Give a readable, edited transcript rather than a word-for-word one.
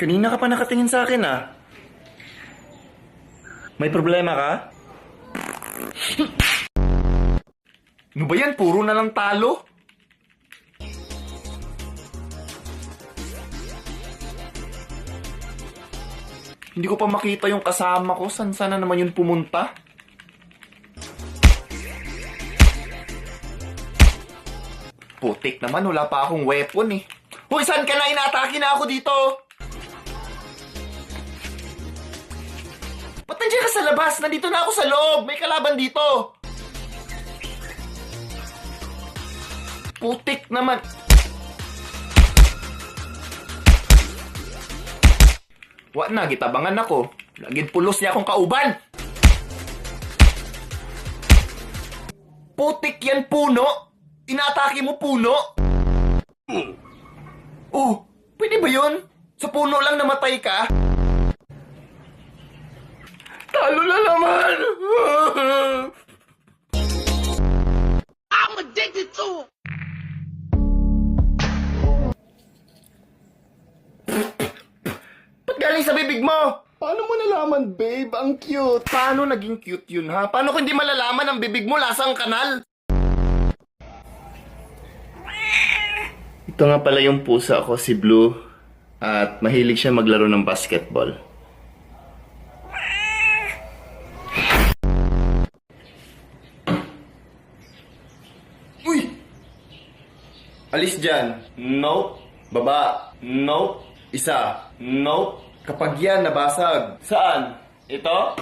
Kanina ka pa nakatingin sa akin ah. May problema ka? Ano ba yan? Puro na lang talo. Hindi ko pa makita yung kasama ko. San sana naman yun pumunta? Putik naman, wala pa akong weapon eh. Hoy, saan ka na? Inaatake na ako dito. Ba't nandiyan ka sa labas? Nandito na ako sa loob. May kalaban dito. Putik naman. Wa na, gitabangan ako. Laging pulos niya akong kauban. Putik yan, puno. Inaatake mo, puno. Oh, pwede ba yun? Sa puno lang namatay ka? Talo na naman. I'm addicted to it. Ba't galing sa bibig mo? Paano mo nalaman, babe? Ang cute. Paano naging cute yun, ha? Paano kung hindi malalaman ang bibig mo lasang kanal? Ito nga pala yung pusa ko, si Blue. At mahilig siya maglaro ng basketball. Uy! Alis dyan. Nope. Baba. Nope. Isa. Nope. Kapag yan nabasag. Saan? Ito?